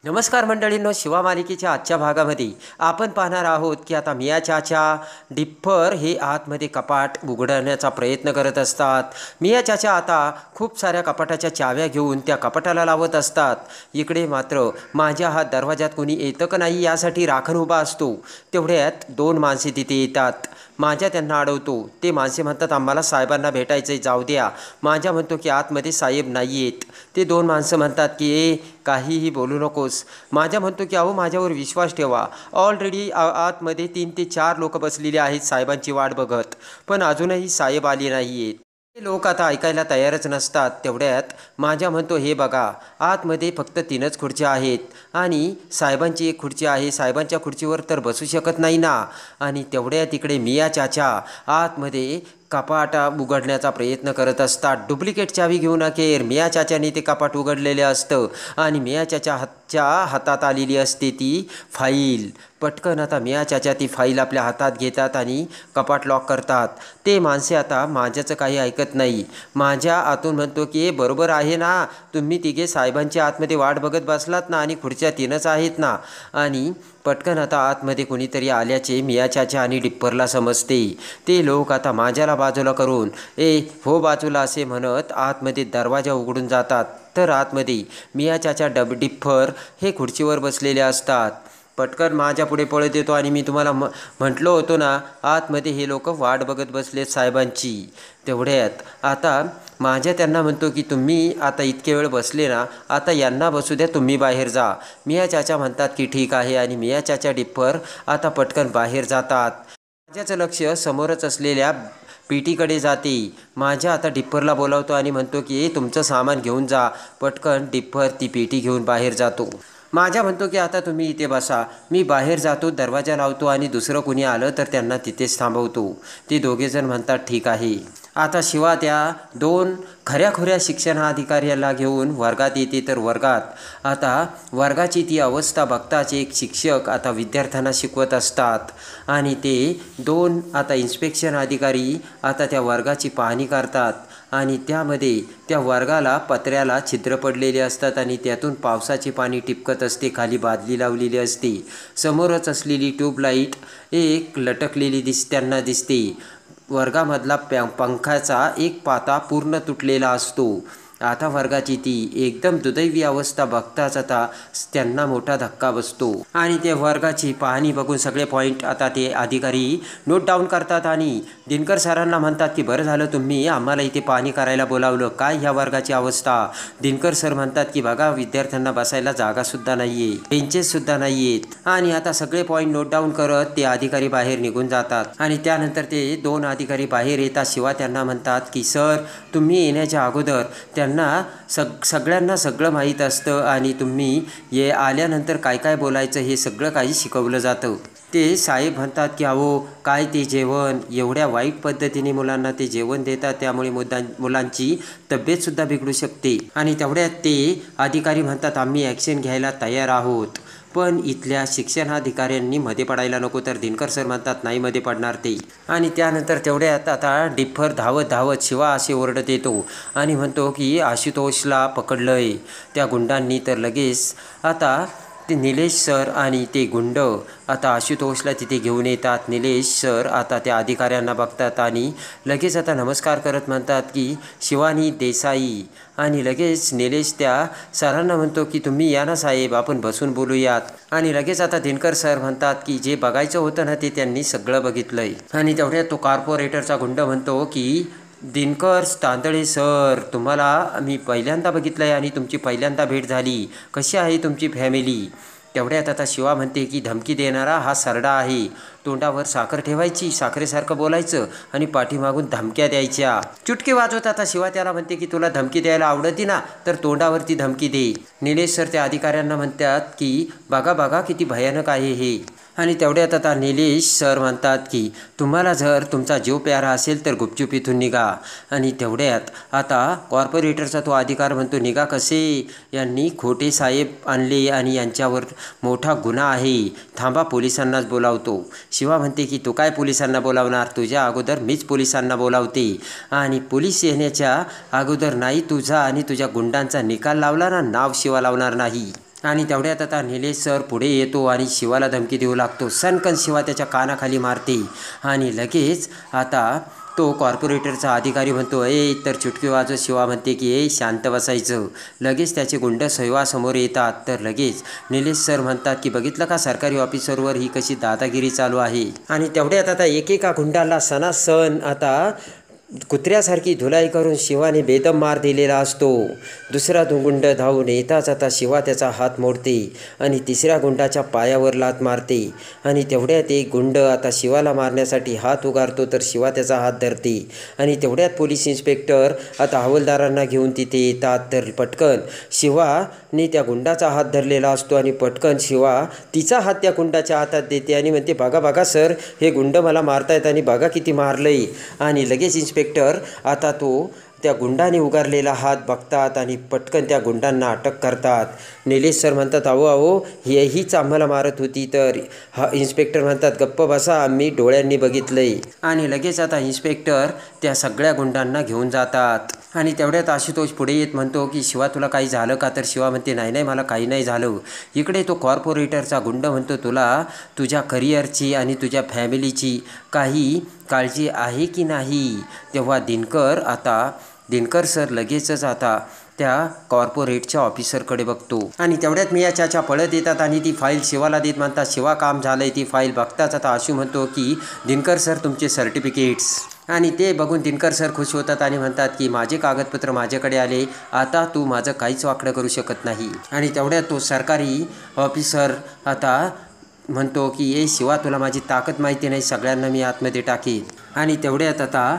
नमस्कार मंडळींनो, शिवा मालिकेच्या आजच्या भागामध्ये आपण पाहणार आहोत की आता मिया चाचा डिप्पर हे आतमध्ये कपाट उघडण्याचा प्रयत्न करत असतात. मिया चाचा आता खूप साऱ्या कपाटाच्या चाव्या घेऊन त्या कपाटाला लावत असतात. इकडे मात्र माझ्या हा दरवाजात कोणी येतं का नाही यासाठी राखण उभा असतो. तेवढ्यात दोन माणसे तिथे येतात. माझ्या त्यांना अडवतो. ते माणसे म्हणतात आम्हाला साहेबांना भेटायचं जाऊ द्या. माझ्या म्हणतो की आतमध्ये साहेब नाही आहेत. ते दोन माणसं म्हणतात की काहीही बोलू नकोस. माझ्या म्हणतो की अहो माझ्यावर विश्वास ठेवा. ऑलरेडी आतमध्ये 3 ते 4 लोक बसलेले आहेत साहेबांची वाट बघत, पण अजूनही साहेब आले नाही आहेत. ते लोक आता ऐकायला तयारच नसतात. तेवढ्यात माझ्या म्हणतो हे बघा, आतमध्ये फक्त 3च खुर्च्या आहेत आणि साहेबांची एक खुर्ची आहे. साहेबांच्या खुर्चीवर तर बसू शकत नाही ना. आणि तेवढ्यात इकडे मिया चाचा आतमध्ये कपाटा उघडण्याचा प्रयत्न करत असतात. डुप्लिकेट चावी घेऊन अखेर मिया चाचाने ते कपाट उघडलेले असतं आणि मिया चाचाच्या हातात आलेली असते ती फाईल. पटकन आता मिया चाचा ती फाईल आपल्या हातात घेतात आणि कपाट लॉक करतात. ते माणसे आता माझ्याचं काही ऐकत नाही. माझ्या आतून म्हणतो की बरोबर आहे ना, तुम्ही तिघे साहेबांच्या आतमध्ये वाट बघत बसलात ना आणि खुर्च्या 3च आहेत ना. आणि पटकन आता आतमध्ये कोणीतरी आल्याचे मिया चाचा आणि डिप्परला समजते. ते लोक आता माझ्याला बाजूला करून हो बाजूला असे म्हणत आतमध्ये दरवाजा उघडून जातात. तर आतमध्ये मिया चाचा डिप्पर हे खुर्चीवर बसलेले असतात. पटकन माझ्या पुढे पळत येतो आणि मी तुम्हाला म्हटलो होतो ना, आतमध्ये हे लोक वाट बघत बसलेत साहेबांची. तेवढ्यात आता माझ्या त्यांना म्हणतो की तुम्ही आता इतके वेळ बसले ना, आता यांना बसू द्या, तुम्ही बाहेर जा. मिया चाचा म्हणतात की ठीक आहे आणि मिया चाचा डिप्पर आता पटकन बाहेर जातात. माझ्याचं लक्ष समोरच असलेल्या पेटीकडे जाते. माझ्या आता डिप्परला बोलावतो आणि म्हणतो की तुमचं सामान घेऊन जा. पटकन डिप्पर ती पेटी घेऊन बाहेर जातो. माझ्या म्हणतो की आता तुम्ही इथे बसा, मी बाहेर जातो, दरवाजा लावतो आणि दुसरं कोणी आलं तर त्यांना तिथेच थांबवतो. ते दोघेजण म्हणतात ठीक आहे. आता शिवा त्या 2 खऱ्याखुऱ्या शिक्षणाधिकाऱ्याला घेऊन वर्गात येते. तर वर्गात आता वर्गाची ती अवस्था बघताच एक शिक्षक आता विद्यार्थ्यांना शिकवत असतात आणि ते 2 आता इन्स्पेक्शन अधिकारी आता त्या वर्गाची पाहणी करतात आणि त्यामध्ये त्या वर्गाला पत्र्याला छिद्र पडलेले असतात आणि त्यातून पावसाचे पाणी टिपकत असते. खाली बादली लावलेली असते. समोरच असलेली ट्यूबलाईट एक लटकलेली त्यांना दिसते. वर्गामधला पंखाचा एक पाता पूर्ण तुटलेला असतो. आता वर्गाची ती एकदम दुर्दैवी अवस्था बघताच आता त्यांना मोठा धक्का बसतो आणि ते वर्गाची पाहणी बघून सगळे पॉईंट आता ते अधिकारी नोट डाऊन करतात आणि दिनकर सरांना म्हणतात की बरं झालं तुम्ही आम्हाला इथे पाहणी करायला बोलावलं, काय ह्या वर्गाची अवस्था. दिनकर सर म्हणतात की बघा विद्यार्थ्यांना बसायला जागासुद्धा नाही आहे, बेंचेससुद्धा नाही आहेत. आणि आता सगळे पॉईंट नोट डाऊन करत ते अधिकारी बाहेर निघून जातात आणि त्यानंतर ते 2 अधिकारी बाहेर येतात. शिवा त्यांना म्हणतात की सर तुम्ही येण्याच्या अगोदर त्यांना सगळ्यांना सगळं माहीत असतं आणि तुम्ही आल्यानंतर काय काय बोलायचं हे सगळं काही शिकवलं जातं. ते साहेब म्हणतात की अहो काय ते जेवण एवढ्या वाईट पद्धतीने मुलांना ते जेवण देतात, त्यामुळे मुलांची तब्येतसुद्धा बिघडू शकते. आणि तेवढ्यात ते अधिकारी म्हणतात आम्ही ॲक्शन घ्यायला तयार आहोत, पण इथल्या शिक्षणाधिकाऱ्यांनी मध्ये पडायला नको. तर दिनकर सर म्हणतात नाही मध्ये पडणार ते. आणि त्यानंतर तेवढ्यात आता डिप्पर धावत धावत शिवा असे ओरडत येतो आणि म्हणतो की आशुतोषला पकडलंय त्या गुंडांनी. तर लगेच आता ते निलेश सर आणि ते गुंड आता आशुतोषला तिथे घेऊन येतात. निलेश सर आता त्या अधिकाऱ्यांना बघतात आणि लगेच आता नमस्कार करत म्हणतात की शिवानी देसाई. आणि लगेच निलेश त्या सरांना म्हणतो की तुम्ही या ना साहेब, आपण बसून बोलूयात. आणि लगेच आता दिनकर सर म्हणतात की जे बघायचं होतं ना ते त्यांनी सगळं बघितलंय. आणि तेवढ्यात तो कॉर्पोरेटरचा गुंड म्हणतो की दिनकर तांदळे सर, तुम्हाला मी पहिल्यांदा बघितलं आहे आणि तुमची पहिल्यांदा भेट झाली, कशी आहे तुमची फॅमिली. तेवढ्यात आता शिवा म्हणते की धमकी देणारा हा सरडा आहे, तोंडावर साखर ठेवायची, साखरेसारखं बोलायचं आणि पाठीमागून धमक्या द्यायच्या. चुटके वाजवत आता शिवा त्याला म्हणते की तुला धमकी द्यायला आवडती ना, तर तोंडावरती धमकी दे. निलेश सर त्या अधिकाऱ्यांना म्हणतात की बघा बघा किती भयानक आहे हे. आणि तेवढ्यात आता निलेश सर म्हणतात की तुम्हाला जर तुमचा जीव प्यारा असेल तर गुपचूप इथून निघा. आणि तेवढ्यात आता कॉर्पोरेटरचा तो अधिकार म्हणतो निघा कसे, यांनी खोटे साहेब आणले आणि यांच्यावर मोठा गुन्हा आहे, थांबा पोलिसांनाच बोलावतो. शिवा म्हणते की तू काय पोलिसांना बोलावणार, तुझ्या अगोदर मीच पोलिसांना बोलावते आणि पोलीस येण्याच्या अगोदर नाही तुझा आणि तुझ्या गुंडांचा निकाल लावला ना, नाव शिवा लावणार नाही. आणि तेवढ्यात आता निलेश सर पुढे येतो आणि शिवाला धमकी देऊ लागतो. सनकन शिवा त्याच्या कानाखाली मारते आणि लगेच आता तो कॉर्पोरेटरचा अधिकारी म्हणतो, तर चुटकी वाजव. शिवा म्हणते की शांत बसायचं. लगेच त्याचे गुंड शिवासमोर येतात. तर लगेच निलेश सर म्हणतात की बघितलं का सरकारी ऑफिसरवर ही कशी दादागिरी चालू आहे. आणि तेवढ्यात आता एकेका गुंडाला सणासण आता कुत्र्यासारखी धुलाई करून शिवाने बेदम मार दिलेला असतो. दुसरा गुंड धावून येताच आता शिवा त्याचा हात मोडते आणि तिसऱ्या गुंडाच्या पायावर लात मारते. आणि तेवढ्यात एक गुंड आता शिवाला मारण्यासाठी हात उगारतो तर शिवा त्याचा हात धरते. आणि तेवढ्यात पोलीस इन्स्पेक्टर आता हवालदारांना घेऊन तिथे येतात. तर पटकन शिवाने त्या गुंडाचा हात धरलेला असतो आणि पटकन शिवा तिचा हात त्या गुंडाच्या हातात देते आणि म्हणते, बघा बघा सर, हे गुंड मला मारतायत आणि बघा किती मारलंय. आणि लगेच इन्स्पेक्टर आता तो त्या गुंडाने उगारलेला हात बघतात आणि पटकन त्या गुंडांना अटक करतात. निलेश सर म्हणतात, अहो हीच आम्हाला मारत होती. तर इन्स्पेक्टर म्हणतात, गप्प बसा, आम्ही डोळ्यांनी बघितलंय. आणि लगेच आता इन्स्पेक्टर त्या सगळ्या गुंडांना घेऊन जातात. आणि तेवढ्यात आशुतोष पुढे येत म्हणतो की शिवा तुला काही झालं का. तर शिवा म्हणते, नाही मला काही नाही झालं. इकडे तो कॉर्पोरेटरचा गुंड म्हणतो, तुला तुझ्या करिअरची आणि तुझ्या फॅमिलीची काही काळजी आहे की नाही. तेव्हा दिनकर सर लगेचच आता त्या कॉर्पोरेटच्या ऑफिसरकडे बघतो. आणि तेवढ्यात मिया चाचा पळत येतात आणि ती फाईल शिवाला देत म्हणतात, शिवा काम झालंय. ती फाईल बघताच आता आशू म्हणतो की दिनकर सर तुमचे सर्टिफिकेट्स. आणि ते बघून दिनकर सर खुश होतात आणि म्हणतात की माझे कागदपत्र माझ्याकडे आले, आता तू माझं काहीच वाकडं करू शकत नाही. आणि तेवढ्यात तो सरकारी ऑफिसर आता म्हणतो की शिवा तुला माझी ताकद माहिती नाही, सगळ्यांना मी आतमध्ये टाकीन. आणि तेवढ्यात आता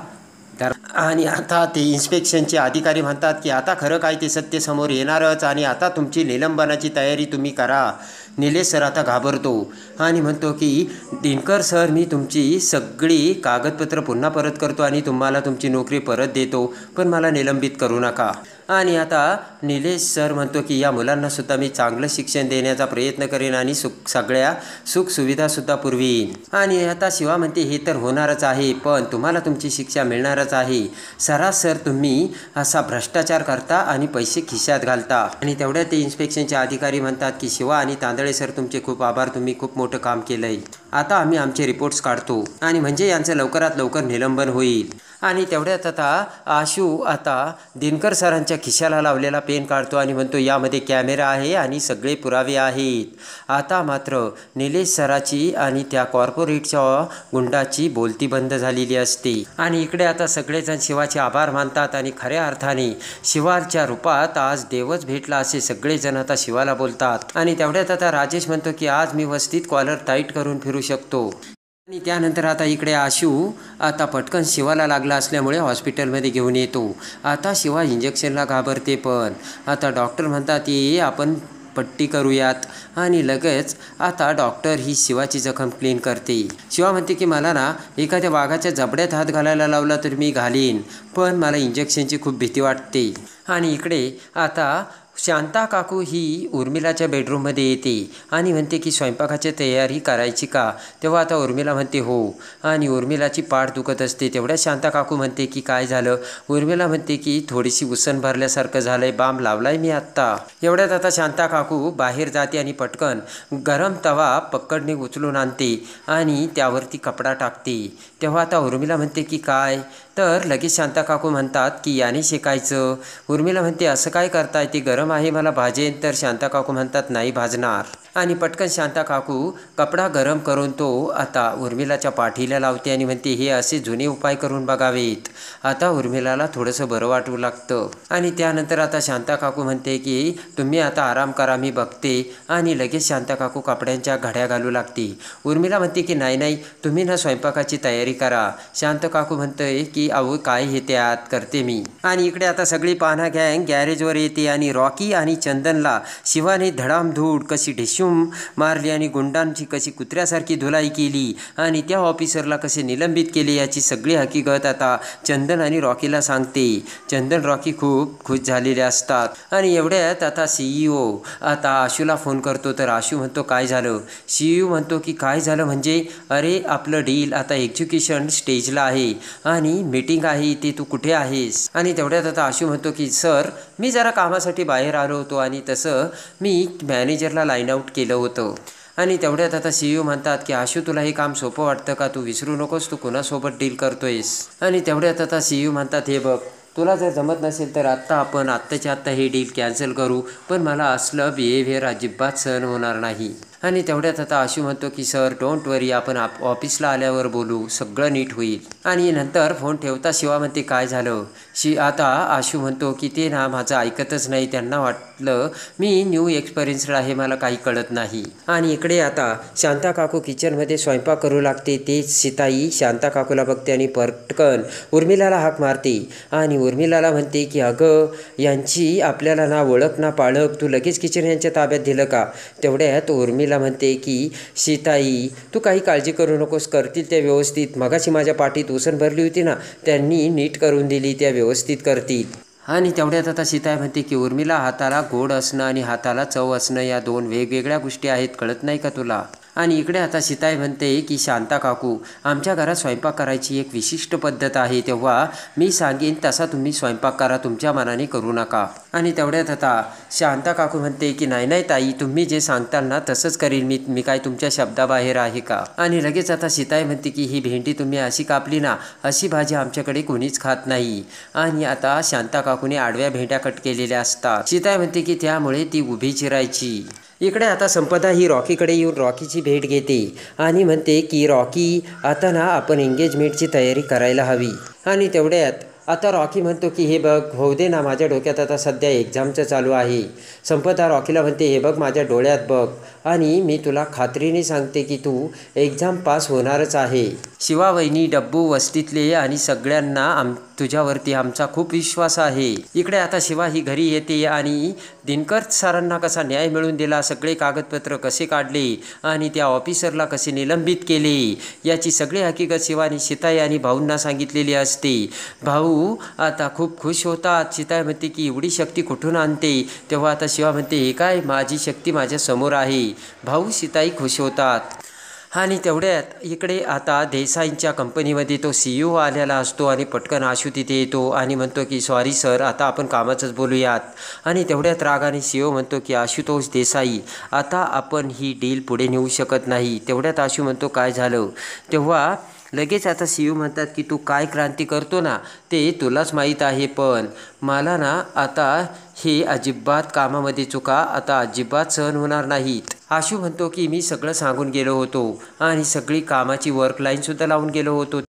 ते इन्स्पेक्शनचे अधिकारी म्हणतात की आता खरं काय ते सत्य समोर येणारच आणि आता तुमची निलंबनाची तयारी तुम्ही करा. निलेश सर आता घाबरतो आणि म्हणतो की दिनकर सर, मी तुमची सगळी कागदपत्र पुन्हा परत करतो आणि तुम्हाला तुमची नोकरी परत देतो, पण मला निलंबित करू नका. आणि आता निलेश सर म्हणतो की या मुलांनासुद्धा मी चांगलं शिक्षण देण्याचा प्रयत्न करेन आणि सगळ्या सुखसुविधासुद्धा पुरवीन. आणि आता शिवा म्हणते, हे तर होणारच आहे, पण तुम्हाला तुमची शिक्षा मिळणारच आहे. सरासर तुम्ही असा भ्रष्टाचार करता आणि पैसे खिशात घालता. आणि तेवढ्यात ते इन्स्पेक्शनचे अधिकारी म्हणतात की शिवा आणि तांदळे सर तुमचे खूप आभार, तुम्ही खूप मोठं काम केलंय. आता आम्ही आमचे रिपोर्ट्स काढतो आणि म्हणजे यांचं लवकरात लवकर निलंबन होईल. आणि तेवढ्यात आता आशू आता दिनकर सरांच्या खिशाला लावलेला पेन काढतो आणि म्हणतो, यामध्ये कॅमेरा आहे आणि सगळे पुरावे आहेत. आता मात्र निलेश सराची आणि त्या कॉर्पोरेटच्या गुंडाची बोलती बंद झालेली असते. आणि इकडे आता सगळेजण शिवाचे आभार मानतात आणि खऱ्या अर्थाने शिवाच्या रूपात आज देवच भेटला असे सगळेजण आता शिवाला बोलतात. आणि तेवढ्यात आता राजेश म्हणतो की आज मी वस्तीत कॉलर टाईट करून फिरू शकतो. आणि त्यानंतर आता इकडे आशू आता पटकन शिवाला लागला असल्यामुळे हॉस्पिटलमध्ये घेऊन येतो. आता शिवा इंजेक्शनला घाबरते, पण आता डॉक्टर म्हणतात की आपण पट्टी करूयात. आणि लगेच आता डॉक्टर ही शिवाची जखम क्लीन करते. शिवा म्हणते की मला ना एखाद्या वाघाच्या जबड्यात हात घालायला लावला तर मी घालीन, पण मला इंजेक्शनची खूप भीती वाटते. आणि इकडे आता शांता काकू ही उर्मिलाच्या बेडरूममध्ये येते आणि म्हणते की स्वयंपाकाची तयारी करायची का. तेव्हा आता उर्मिला म्हणते हो. आणि उर्मिलाची पाठ दुखत असते. तेवढ्यात शांता काकू म्हणते की काय झालं. उर्मिला म्हणते की थोडीशी उसण भरल्यासारखं झालंय, बाम लावलाय मी आत्ता. एवढ्यात आता शांता काकू बाहेर जाते आणि पटकन गरम तवा पक्कडने उचलून आणते आणि त्यावरती कपडा टाकते. तेव्हा आता उर्मिला म्हणते की काय. तर लगेच शांता काकू म्हणतात की याने शेकायचं. उर्मिला म्हणते असं काय करताय, ते गरम आहे, मला भाजेन. तर शांता काकू म्हणतात नाही भाजणार. आणि पटकन शांता काकू कपडा गरम करून तो आता उर्मिलाच्या पाठीला लावते आणि म्हणते हे असे जुने उपाय करून बघावेत. आता उर्मिलाला थोडंसं बरं वाटू लागतं. आणि त्यानंतर आता शांता काकू म्हणते की तुम्ही आता आराम करा, मी बघते. आणि लगेच शांता काकू कपड्यांच्या घड्या घालू लागते. उर्मिला म्हणते की नाही तुम्ही ना स्वयंपाकाची तयारी करा. शांत काकू म्हणते की अहो काय हे त्यात करते मी. आणि इकडे आता सगळी पान्हा गँग गॅरेजवर येते आणि रॉकी आणि चंदनला शिवाने धडामधूड कशी ढिशूम मारली आणि गुंडांची कशी कुत्र्यासारखी धुलाई केली आणि त्या ऑफिसरला कसे निलंबित केले याची सगळी हकीकत आता चंदन आणि रॉकीला सांगते. चंदन रॉकी खूप खुश झालेले असतात. आणि एवढ्यात आता CEO आता आशूला फोन करतो. तर आशू म्हणतो काय झालं. CEO म्हणतो की काय झालं म्हणजे, अरे आपलं डील आता एक्झिक्युशन स्टेजला आहे आणि मीटिंग आहे ती तू कुठे आहेस? आणि तेवढ्यात आता आशू म्हणतो की सर मी जरा कामासाठी बाहेर आलो होतो आणि तसं मी मॅनेजरला लाईन आउट केलं होतं. आणि तेवढ्यात आता CEO म्हणतात की आशू तुला हे काम सोपं वाटतं का? तू विसरू नकोस तू कोणासोबत डील करतोयस. आणि तेवढ्यात आता CEO म्हणतात हे बघ तुला जर जमत नसेल तर आपण आत्ताच्या आत्ता हे डील कॅन्सल करू, पण मला असलं बिहेवियर अजिबात सहन होणार नाही. आणि तेवढ्यात आता आशू म्हणतो की सर डोंट वरी आपण ऑफिसला आल्यावर बोलू, सगळं नीट होईल. आणि नंतर फोन ठेवता शिवा म्हणते काय झालं? आता आशू म्हणतो की ते ना माझं ऐकतच नाही, त्यांना वाटलं मी न्यू एक्सपिरियन्स्ड आहे, मला काही कळत नाही. आणि इकडे आता शांता काकू किचनमध्ये स्वयंपाक करू लागते. तेच सीताई शांता काकूला बघते आणि पटकन उर्मिलाला हाक मारते आणि उर्मिलाला म्हणते की अगं यांची आपल्याला ना ओळख ना पाळख, तू लगेच किचन यांच्या ताब्यात दिलं का? तेवढ्यात उर्मिला म्हणते की सीताई तू काही काळजी करू नकोस, करतील त्या व्यवस्थित. मगाशी माझ्या पाठीत उसण भरली होती ना, त्यांनी नीट करून दिली, त्या व्यवस्थित करतील. आणि तेवढ्यात आता सीताई म्हणते की उर्मिला हाताला गोड असणं आणि हाताला चव असणं या दोन वेगवेगळ्या गोष्टी आहेत, कळत नाही का तुला? आणि इकडे आता सीताई म्हणते की शांता काकू आमच्या घरात स्वयंपाक करायची एक विशिष्ट पद्धत आहे, तेव्हा मी सांगेन तसा तुम्ही स्वयंपाक करा, तुमच्या मनाने करू नका. आणि तेवढ्यात आता शांता काकू म्हणते की नाही नाही ताई तुम्ही जे सांगताल ना तसंच करीन मी काय तुमच्या शब्दाबाहेर आहे का? आणि लगेच आता सीताई म्हणते की ही भेंडी तुम्ही अशी कापली ना, अशी भाजी आमच्याकडे कोणीच खात नाही. आणि आता शांता काकूने आडव्या भेंड्या कट केलेल्या असतात. सीताई म्हणते की त्यामुळे ती उभी चिरायची. इकडे आता संपदा ही रॉकीकडे येऊन रॉकीची भेट घेते आणि म्हणते की रॉकी आता ना आपण एंगेजमेंटची तयारी करायला हवी. आणि तेवढ्यात आता रॉकी म्हणतो की हे बघ होऊ दे ना, माझ्या डोक्यात आता सध्या एक्झामचं चालू आहे. संपदा रॉकीला म्हणते हे बघ माझ्या डोळ्यात बघ आणि मी तुला खात्रीने सांगते की तू एक्झाम पास होणारच आहे. शिवा वहिनी डब्बू वस्तीतले आणि सगळ्यांना तुझ्यावरती आमचा खूप विश्वास आहे. इकडे आता शिवा ही घरी येते आणि दिनकर सरांना कसा न्याय मिळवून दिला, सगळे कागदपत्र कसे काढले आणि त्या ऑफिसरला कसे निलंबित केले याची सगळी हकीकत शिवानी सीताई आणि भाऊंना सांगितलेली असते. भाऊ आता खूप खुश होतात. सीताई म्हणते की एवढी शक्ती कुठून आणते? तेव्हा आता शिवा म्हणते हे काय माझी शक्ती माझ्या समोर आहे. भाऊ सीताई खुश होतात. आणि तेवढ्यात इकडे आता देसाईंच्या कंपनीमध्ये तो CEO आलेला असतो आणि पटकन आशू तिथे येतो आणि म्हणतो की सॉरी सर आता आपण कामाचंच बोलूयात. आणि तेवढ्यात रागाने CEO म्हणतो की आशुतोष देसाई आता आपण ही डील पुढे नेऊ शकत नाही. तेवढ्यात आशू म्हणतो काय झालं? तेव्हा लगेच आता CEO म्हणतात की तू काय क्रांती करतो ना ते तुलाच माहीत आहे, पण मला ना आता हे अजिबात कामामध्ये चुका आता अजिबात सहन होणार नाहीत. आशू म्हणतो की मी सगळं सांगून गेलो होतो आणि सगळी कामाची वर्क लाईनसुद्धा लावून गेलो होतो.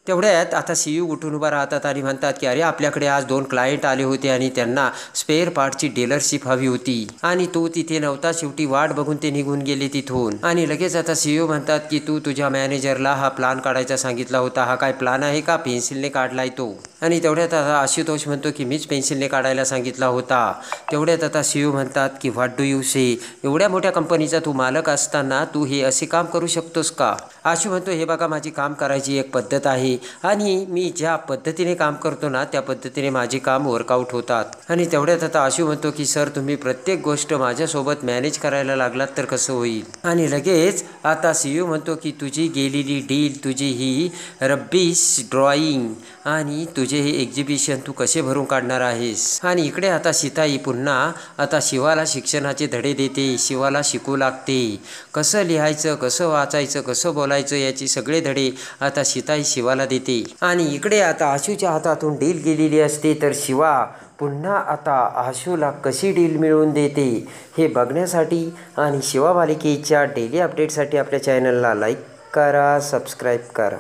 तेवढ्यात आता CEO उठून उभा राहतात आणि म्हणतात की अरे आपल्याकडे आज 2 क्लायंट आले होते आणि त्यांना स्पेअर पार्टची डीलरशिप हवी होती आणि तू तिथे नव्हता. शेवटी वाट बघून ते निघून गेले तिथून. आणि लगेच आता CEO म्हणतात की तू तुझ्या मॅनेजरला हा प्लान काढायचा सांगितला होता, हा काय प्लान आहे का? पेन्सिलने काढलाय तो. आणि तेवढ्यात आता आशुतोष म्हणतो की मीच पेन्सिलने काढायला सांगितला होता. तेवढ्यात आता CEO म्हणतात की व्हॉट डू यू से? एवढ्या मोठ्या कंपनीचा तू मालक असताना तू हे असे काम करू शकतोस का? आशू म्हणतो हे बघा माझी काम करायची एक पद्धत आहे आणि मी ज्या पद्धतीने काम करतो ना त्या पद्धतीने माझे काम वर्कआउट होतात. आणि तेवढ्यात आता आशू म्हणतो की सर तुम्ही प्रत्येक गोष्ट माझ्यासोबत मॅनेज करायला लागलात तर कसं होईल? आणि लगेच आता CEO म्हणतो की तुझी गेलेली डील, तुझी ही रब्बीश ड्रॉइंग आणि तुझे हे एक्झिबिशन तू कसे भरून काढणार आहेस? आणि इकडे आता सीताई पुन्हा आता शिवाला शिक्षणाचे धडे देते. शिवाला शिकू लागते कसं लिहायचं, कसं वाचायचं, कसं बोलायचं याची सगळे धडे आता सीताई शिवाला देते. आणि इकडे आता आशूच्या हातातून डील गेलेली असते तर शिवा पुन्हा आता आशूला कशी डील मिळवून देते हे बघण्यासाठी आणि शिवा मालिकेच्या डेली अपडेटसाठी आपल्या चॅनलला लाईक करा, सबस्क्राईब करा.